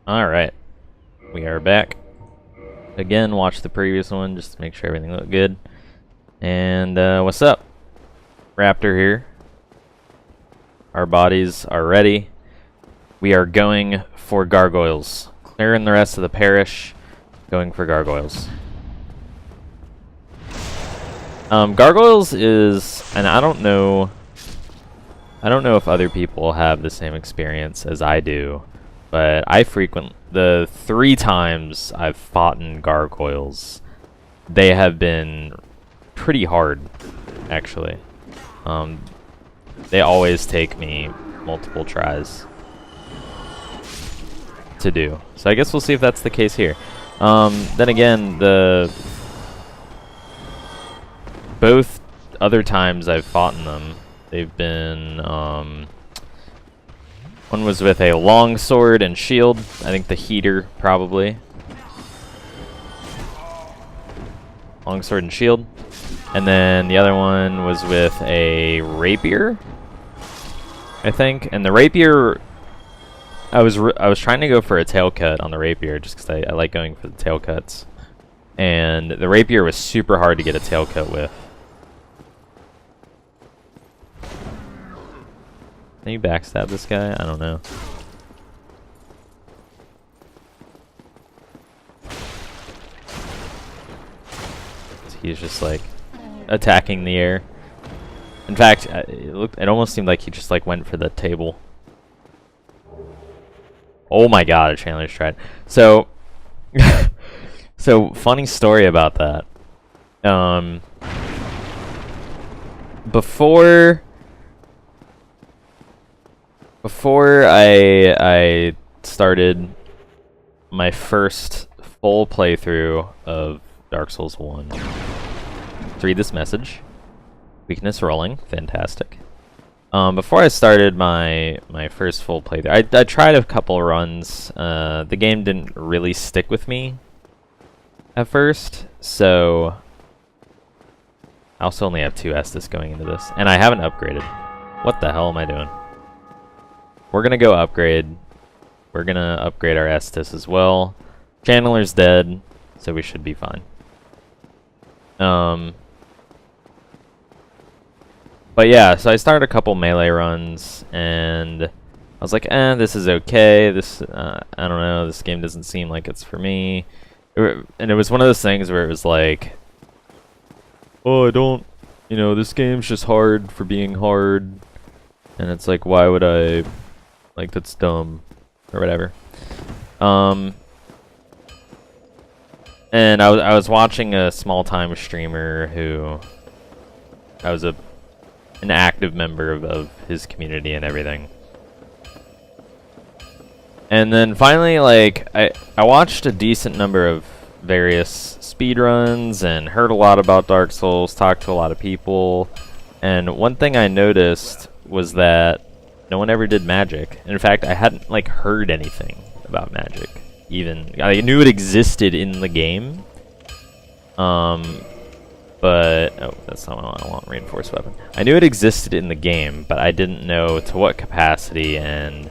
Alright, we are back. Again, watch the previous one just to make sure everything looked good. And what's up? Raptor here. Our bodies are ready. We are going for gargoyles. Clearing the rest of the parish, going for gargoyles. Gargoyles is, and I don't know if other people have the same experience as I do, but the 3 times I've fought in gargoyles, they have been pretty hard, actually. They always take me multiple tries to do. So I guess we'll see if that's the case here. Then again, both other times I've fought in them, they've been, one was with a long sword and shield. I think the heater, probably. Long sword and shield. And then the other one was with a rapier, I think. And the rapier, I was trying to go for a tail cut on the rapier just because I like going for the tail cuts. And the rapier was super hard to get a tail cut with. Can you backstab this guy? I don't know. He's just like attacking the air. In fact, it almost seemed like he just like went for the table. Oh my god, a Chandler's tried. So so funny story about that. Before I started my first full playthrough of Dark Souls 1, let's read this message. Weakness rolling, fantastic. Before I started my first full playthrough, I tried a couple runs. The game didn't really stick with me at first, so I also only have 2 Estus going into this, and I haven't upgraded. What the hell am I doing? We're gonna go upgrade. We're gonna upgrade our Estus as well. Chandler's dead, so we should be fine. But yeah, so I started a couple melee runs, and I was like, this is okay. This, I don't know, this game doesn't seem like it's for me. And it was one of those things where it was like, oh, this game's just hard for being hard. And it's like, why would I... Like, that's dumb, or whatever. And I was watching a small-time streamer who... I was an active member of his community and everything. And then finally, like, I watched a decent number of various speedruns and heard a lot about Dark Souls, talked to a lot of people. And one thing I noticed was that no one ever did magic. In fact, I hadn't like heard anything about magic. Even I knew it existed in the game. But oh, that's not what I want. Reinforced weapon. I knew it existed in the game, but I didn't know to what capacity and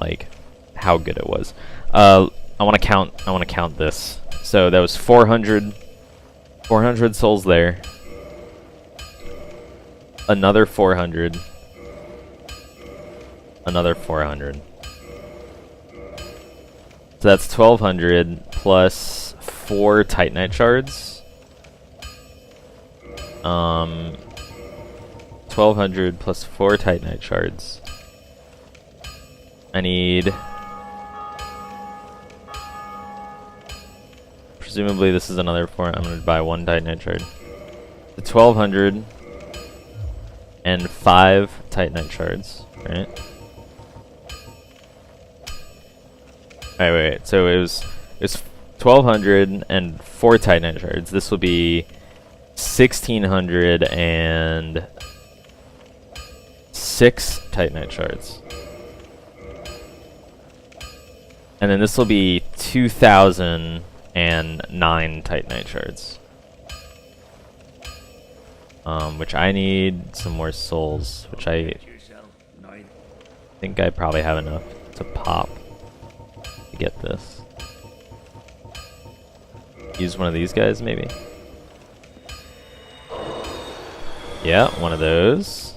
like how good it was. I want to count this. So that was 400 souls there. Another 400. Another 400. So that's 1200 plus 4 Titanite shards. 1200 plus 4 Titanite shards. I need... Presumably this is another 4. I'm going to buy 1 Titanite shard. The 1200 and 5 Titanite shards, right? Alright, wait. So it was 1200 and 4 Titanite shards. This will be 1600 and 6 Titanite shards. And then this will be 2009 Titanite shards. Which I need some more souls, which I think I probably have enough to pop to get this. Use one of these guys, maybe? Yeah, one of those.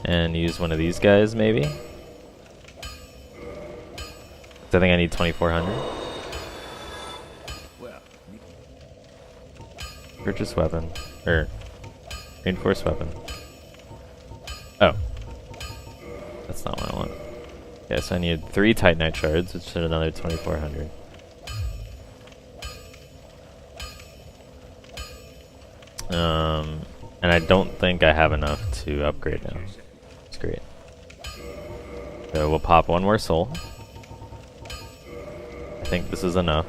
And use one of these guys, maybe? I think I need 2400. Purchase weapon. Or, reinforced weapon. Oh. That's not what I want. Okay, so I need 3 Titanite shards, which is another 2400. And I don't think I have enough to upgrade now. That's great. So we'll pop one more soul. I think this is enough.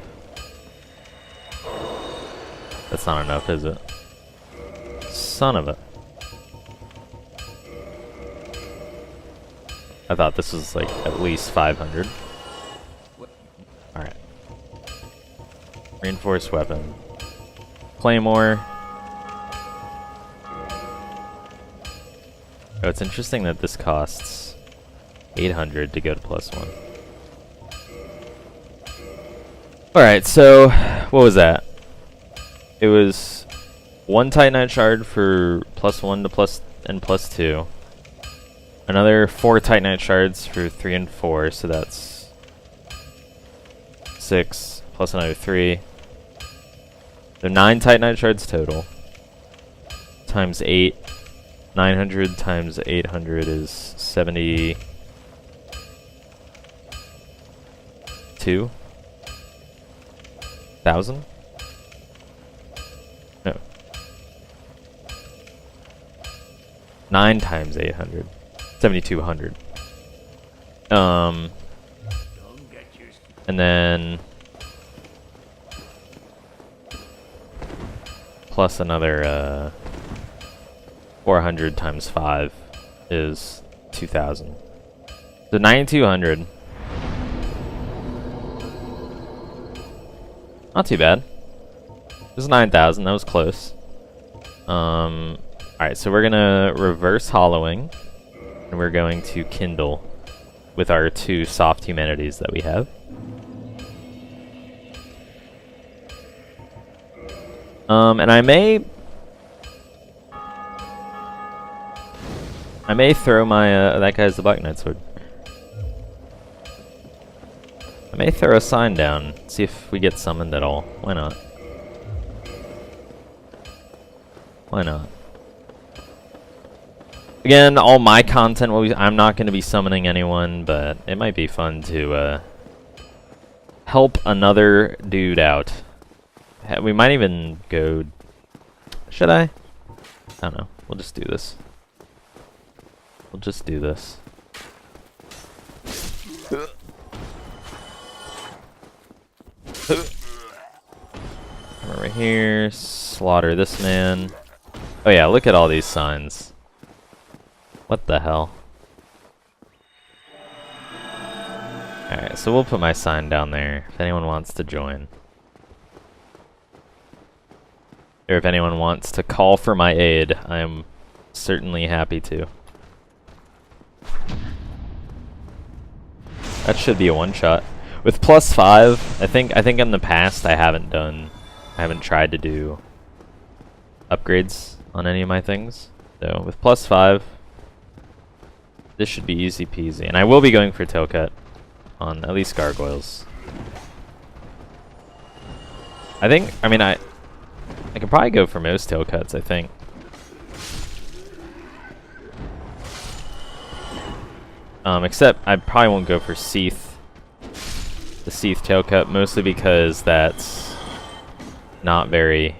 That's not enough, is it? Son of a... I thought this was like at least 500. Alright. Reinforced weapon. Claymore. Oh, it's interesting that this costs 800 to go to +1. Alright, so what was that? It was 1 Titanite shard for +1 to +2. Another 4 Titanite shards for 3 and 4, so that's 6 plus another 3. So 9 Titanite shards total. Times 8. 900 times 800 is 72,000? No. 9 times 800. 7,200. And then plus another 400 times 5 is 2,000. So 9,200. Not too bad. It was 9,000. That was close. Alright, so we're gonna reverse hollowing. And we're going to kindle with our 2 soft humanities that we have. And I may throw my that guy's the Black Knight sword. I may throw a sign down, see if we get summoned at all. Why not? Why not? Again, all my content will be, I'm not going to be summoning anyone, but it might be fun to help another dude out. We might even go... Should I? I don't know. We'll just do this. We'll just do this. Come over here, slaughter this man. Oh yeah, look at all these signs. What the hell? Alright, so we'll put my sign down there if anyone wants to join. Or if anyone wants to call for my aid, I am certainly happy to. That should be a one-shot. With +5, I think in the past I haven't tried to do upgrades on any of my things. So with +5, this should be easy peasy. And I will be going for tail cut on at least gargoyles. I could probably go for most tail cuts, I think. Except I probably won't go for Seath. The Seath tail cut, mostly because that's not very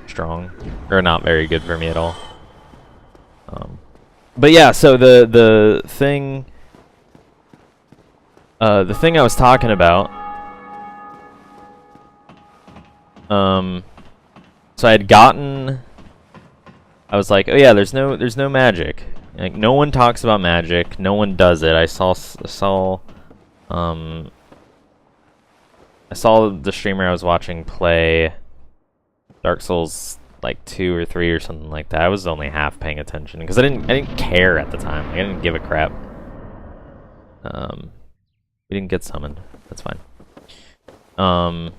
strong. Or not very good for me at all. But yeah, so the thing I was talking about, so I was like, oh yeah, there's no magic. Like, no one talks about magic, no one does it. I saw the streamer I was watching play Dark Souls, like 2 or 3 or something like that. I was only half paying attention because I didn't care at the time. Like, I didn't give a crap. We didn't get summoned. That's fine. And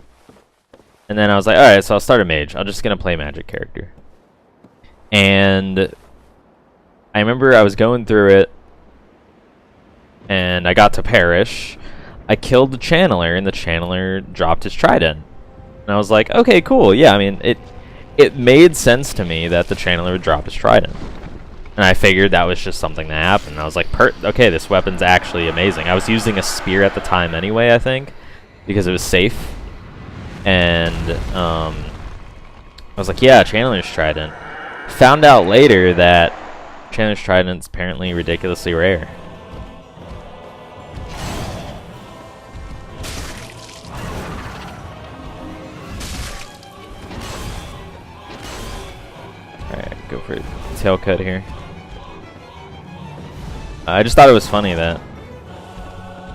then I was like, alright, so I'll start a mage. I'm just gonna play a magic character. And I remember I was going through it, and I got to Perish. I killed the Channeler, and the Channeler dropped his trident. And I was like, okay, cool. Yeah, I mean, it made sense to me that the Channeler would drop his trident. And I figured that was just something that happened. I was like, okay, this weapon's actually amazing. I was using a spear at the time anyway, I think, because it was safe. And I was like, yeah, Channeler's trident. Found out later that Channeler's trident's apparently ridiculously rare. Alright, go for a tail cut here. I just thought it was funny that,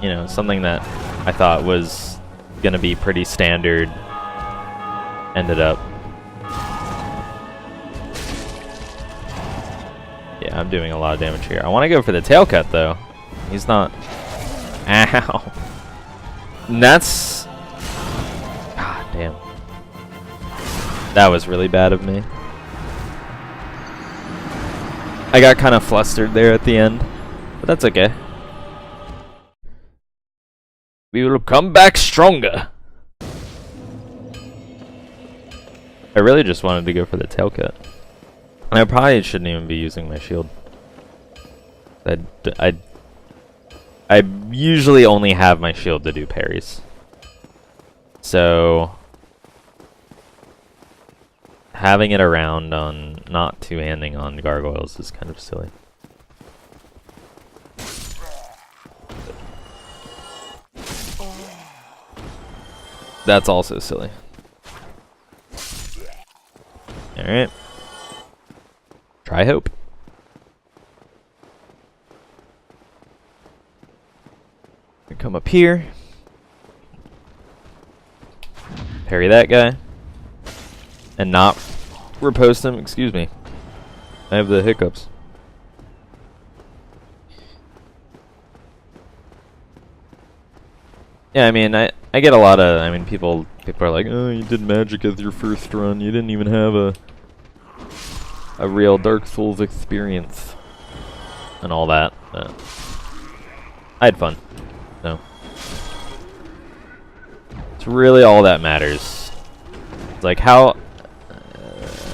you know, something that I thought was gonna be pretty standard ended up. Yeah, I'm doing a lot of damage here. I want to go for the tail cut though. He's not. Ow. And that's. God damn. That was really bad of me. I got kind of flustered there at the end. But that's okay. We will come back stronger. I really just wanted to go for the tail cut. And I probably shouldn't even be using my shield. I usually only have my shield to do parries. So having it around on not two-handing on gargoyles is kind of silly. That's also silly. Alright. Try hope. Come up here. Parry that guy. And not riposte him. Excuse me. I have the hiccups. Yeah, I mean, I get a lot of, I mean, people are like, oh, you did magic as your first run. You didn't even have a real Dark Souls experience and all that. I had fun. So it's really all that matters. It's like how,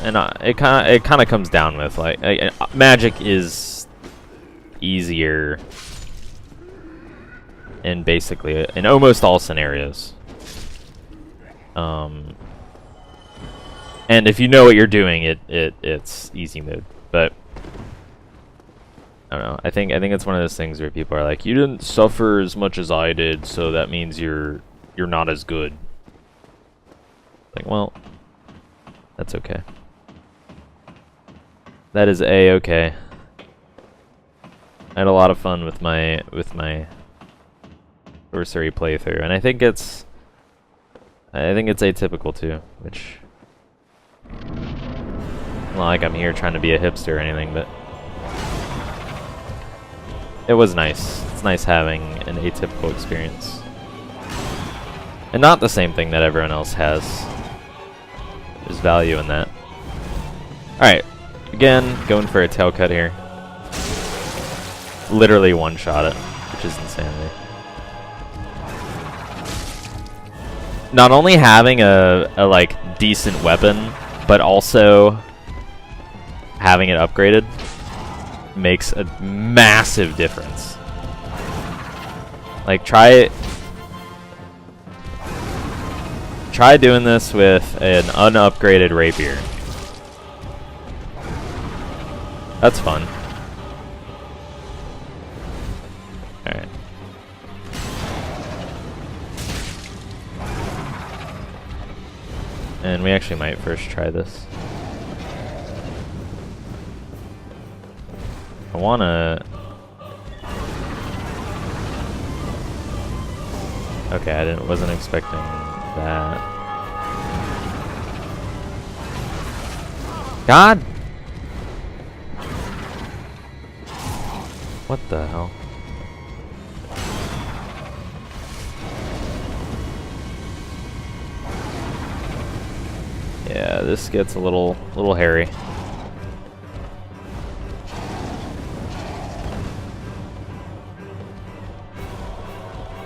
and it kind of comes down with like magic is easier in basically in almost all scenarios. And if you know what you're doing, it's easy mode. But I don't know. I think it's one of those things where people are like, you didn't suffer as much as I did, so that means you're not as good. Like, well, that's okay. That is a-okay. I had a lot of fun with my sorcery playthrough, and I think it's atypical too, which, not like I'm here trying to be a hipster or anything, but it was nice. It's nice having an atypical experience. And not the same thing that everyone else has. There's value in that. Alright, again, going for a tail cut here. Literally one-shot it, which is insanity. Not only having a like decent weapon, but also having it upgraded makes a massive difference. Like try doing this with an unupgraded rapier. That's fun. Alright. And we actually might first try this. I wanna... Okay, I wasn't expecting that. God! What the hell? Yeah, this gets a little hairy.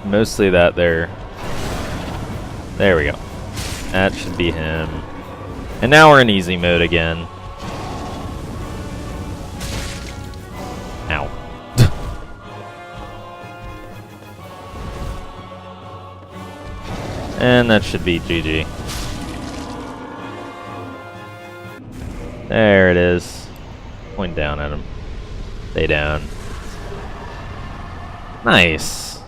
Mostly that there. There we go. That should be him. And now we're in easy mode again. Ow. And that should be GG. There it is. Point down at him. Stay down. Nice.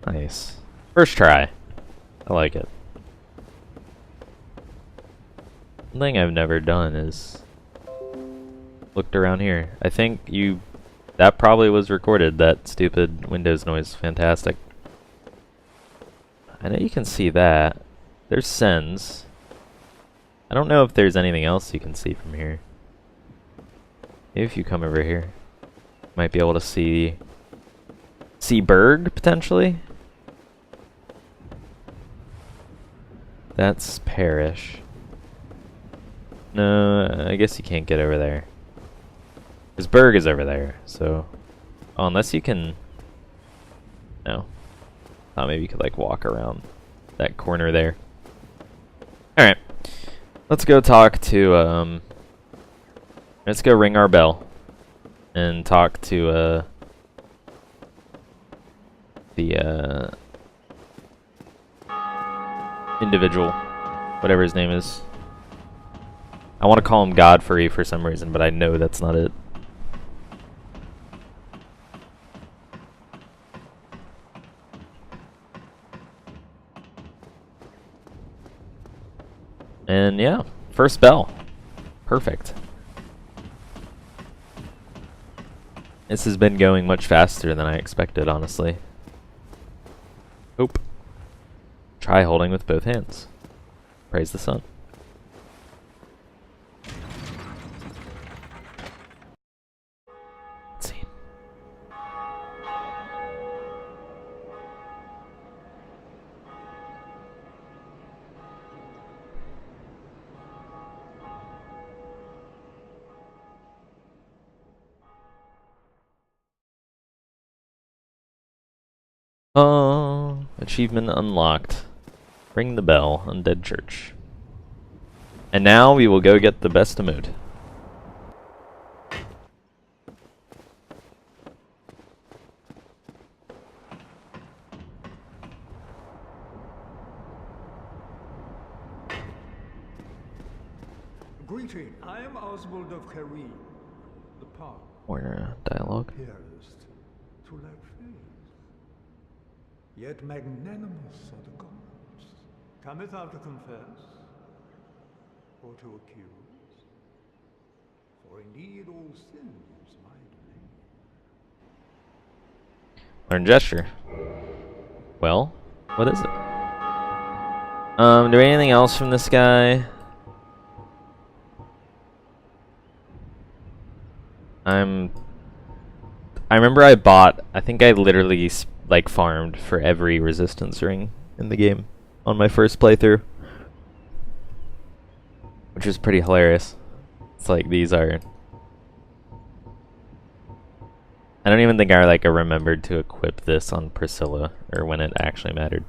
Nice. First try. I like it. One thing I've never done is looked around here. I think that probably was recorded, that stupid Windows noise. Fantastic. I know you can see that. There's sends. I don't know if there's anything else you can see from here. Maybe if you come over here, you might be able to see Berg, potentially? That's Parish. No, I guess you can't get over there. Because Berg is over there, so... Oh, unless you can... No. Thought maybe you could, like, walk around that corner there. Alright. Let's go talk to, let's go ring our bell. And talk to, the, individual, whatever his name is. I want to call him Godfrey for some reason, but I know that's not it. And yeah, first bell. Perfect. This has been going much faster than I expected, honestly. Oop. Try holding with both hands. Praise the sun. Let's see. Oh, achievement unlocked. Ring the bell, Undead Church. And now we will go get the best emote. Greeting, I am Oswald of Karim, the path. Or dialogue. Pierced to lack faith, yet magnanimous are the gods. Cometh thou to confess, or to accuse? For indeed all sin is my domain. Learn gesture. Well, what is it? Do anything else from this guy? I remember I think I literally like farmed for every resistance ring in the game on my first playthrough, which is pretty hilarious. It's like these are, I don't even think I remembered to equip this on Priscilla or when it actually mattered.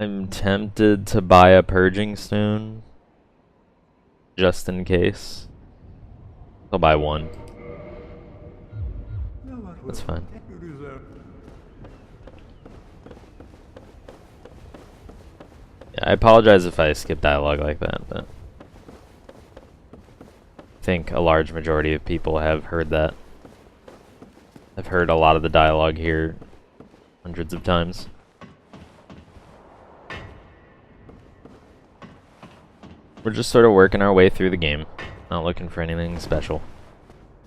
I'm tempted to buy a purging stone just in case. I'll buy one. That's fine. Yeah, I apologize if I skip dialogue like that, but I think a large majority of people have heard that. I've heard a lot of the dialogue here hundreds of times. We're just sort of working our way through the game, not looking for anything special.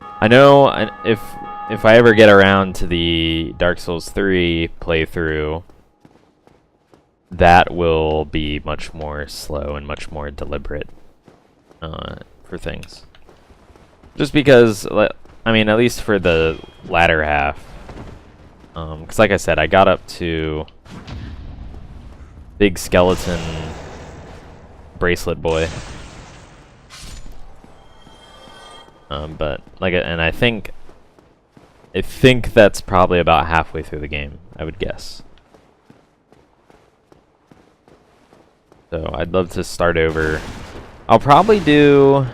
I know if if I ever get around to the Dark Souls 3 playthrough, that will be much more slow and much more deliberate for things. Just because, I mean, at least for the latter half, because like I said, I got up to big skeleton bracelet boy, but like, and I think that's probably about halfway through the game, I would guess. So I'd love to start over. I'll probably do...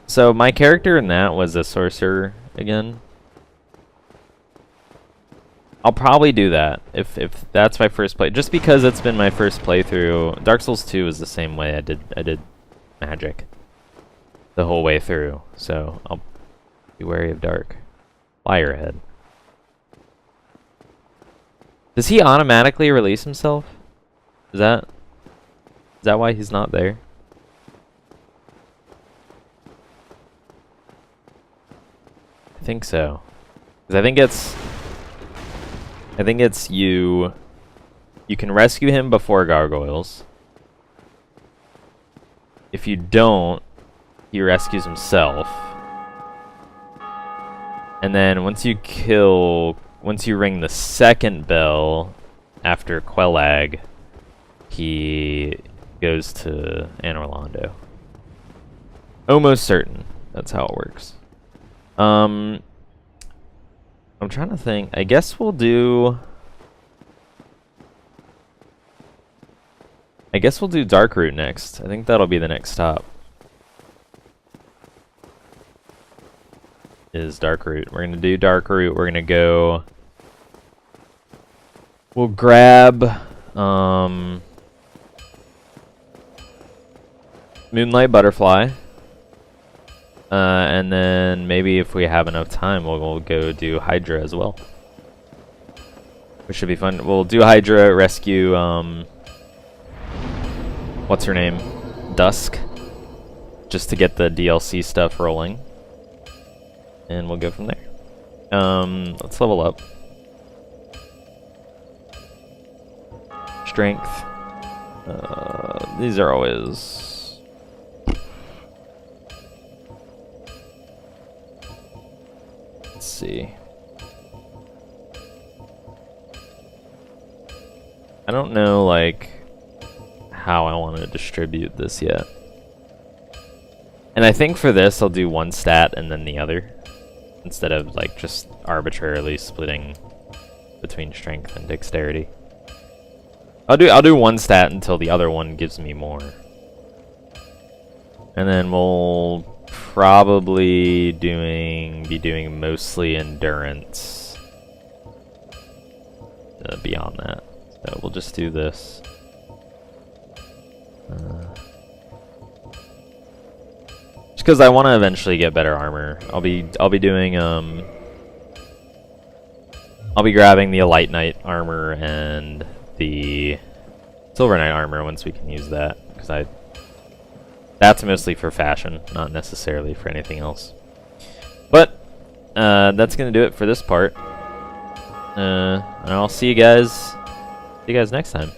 So my character in that was a sorcerer again. I'll probably do that if that's my first play, just because it's been my first playthrough. Dark Souls 2 is the same way. I did magic the whole way through, so I'll be wary of dark. Fly your head. Does he automatically release himself? Is that why he's not there? I think so. 'Cause I think it's you can rescue him before gargoyles. If you don't, he rescues himself. And then once you ring the second bell after Quellag, he goes to Anor Londo. Almost certain that's how it works. I'm trying to think. I guess we'll do Darkroot next. I think that'll be the next stop. Is Darkroot. We're gonna do Darkroot. We're gonna go. We'll grab Moonlight Butterfly. And then maybe if we have enough time, we'll go do Hydra as well. Which should be fun. We'll do Hydra, rescue, what's her name? Dusk. Just to get the DLC stuff rolling. And we'll go from there. Let's level up. Strength. These are always... Let's see. I don't know, like, how I want to distribute this yet. And I think for this, I'll do one stat and then the other, instead of, like, just arbitrarily splitting between strength and dexterity. I'll do one stat until the other one gives me more. And then we'll probably be doing mostly endurance beyond that. So we'll just do this. Just because I want to eventually get better armor. I'll be doing I'll be grabbing the Light Knight armor and the Silver Knight armor once we can use that, because that's mostly for fashion, not necessarily for anything else. But that's gonna do it for this part. And I'll see you guys next time.